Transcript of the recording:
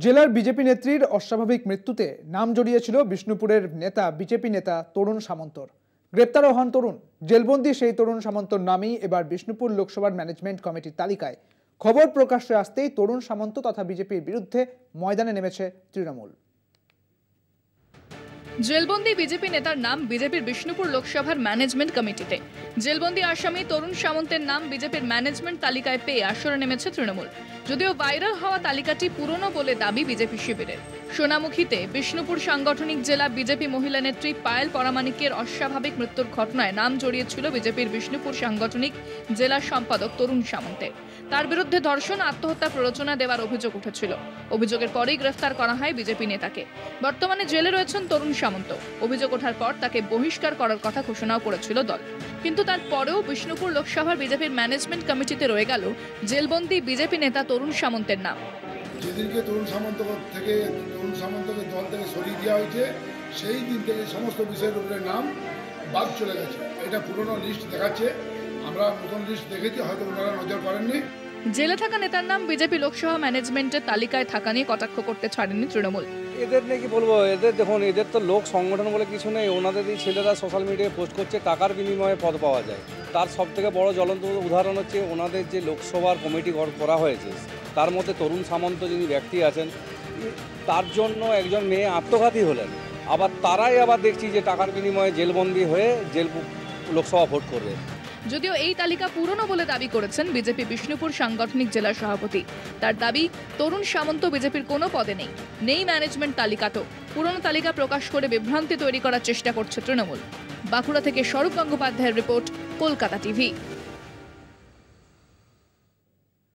জেলার বিজেপি নেত্রীর অস্বাভাবিক মৃত্যুতে নাম জড়িয়েছিল বিষ্ণুপুরের বিজেপি নেতা তরুণ সামন্তর। গ্রেপ্তারও হন তরুণ। জেলবন্দি সেই তরুণ সামন্তর নামেই এবার বিষ্ণুপুর লোকসভার ম্যানেজমেন্ট কমিটির তালিকায়। খবর প্রকাশ্যে আসতেই তরুণ সামন্ত তথা বিজেপির বিরুদ্ধে ময়দানে নেমেছে তৃণমূল। জেলবন্দি বিজেপি নেতার নাম বিজেপির বিষ্ণুপুর লোকসভার ম্যানেজমেন্ট কমিটিতে। জেলবন্দি আসামি তরুণ সামন্তের নাম বিজেপির ম্যানেজমেন্ট তালিকায় পেয়ে আসরে নেমেছে তৃণমূল। যদিও ভাইরাল হওয়া তালিকাটি পুরনো বলে দাবি বিজেপি শিবিরের। সোনামুখীতে বিষ্ণুপুর সাংগঠনিক জেলা বিজেপি মহিলা নেত্রী পায়েল পরামানিকের অস্বাভাবিক মৃত্যুর ঘটনায় নাম জড়িয়েছিল বিজেপির বিষ্ণুপুর সাংগঠনিক জেলা সম্পাদক তরুণ সামন্তের। তার বিরুদ্ধে ধর্ষণ আত্মহত্যা প্ররোচনা দেওয়ার অভিযোগ উঠেছিল। অভিযোগের পরেই গ্রেফতার করা হয় বিজেপি নেতাকে। বর্তমানে জেলে রয়েছেন তরুণ সামন্ত। অভিযোগ ওঠার পর তাকে বহিষ্কার করার কথা ঘোষণাও করেছিল দল, কিন্তু তারপরেও বিষ্ণুপুর লোকসভার বিজেপির ম্যানেজমেন্ট কমিটিতে রয়ে গেল জেলবন্দি বিজেপি নেতা তরুণ সামন্তের নাম। যেদিনকে তরুণ সামন্তকে দল থেকে সরিয়ে দেওয়া হয়েছে সেই দিন থেকে সমস্ত বিষয়ের উপরে নাম বাদ চলে গেছে। এটা পুরনো লিস্ট দেখাচ্ছে, আমরা নতুন লিস্ট দেখেছি, হয়তো ওনারা নজর করেননি। জেলে থাকা নেতার নাম বিজেপি লোকসভা ম্যানেজমেন্টের তালিকায় থাকা নিয়ে কটাক্ষ করতে ছাড়েনি তৃণমূল। এদের নাকি বলবো, দেখুন এদের তো লোক সংগঠন বলে কিছু নেই। ওনাদের এই ছেলেরা সোশ্যাল মিডিয়ায় পোস্ট করছে টাকার বিনিময়ে পদ পাওয়া যায়। তার সব থেকে বড় জ্বলন্ত উদাহরণ হচ্ছে ওনাদের যে লোকসভার কমিটি করা হয়েছে, তার মধ্যে তরুণ সামন্ত যিনি ব্যক্তি আছেন, তার জন্য একজন মেয়ে আত্মঘাতী হলেন। আবার তারাই দেখছি যে টাকার বিনিময়ে জেলবন্দি হয়ে লোকসভা ভোট করবে। যদিও এই তালিকা পুরনো বলে দাবি করেছেন বিজেপি বিষ্ণুপুর সাংগঠনিক জেলার সভাপতি। তার দাবি, তরুণ সামন্ত বিজেপির কোনো পদে নেই ম্যানেজমেন্ট তালিকাতেও। পুরনো তালিকা প্রকাশ করে বিভ্রান্তি তৈরি করার চেষ্টা করছে তৃণমূল। বাঁকুড়া থেকে স্বরূপ গঙ্গোপাধ্যায়ের রিপোর্ট, কলকাতা টিভি।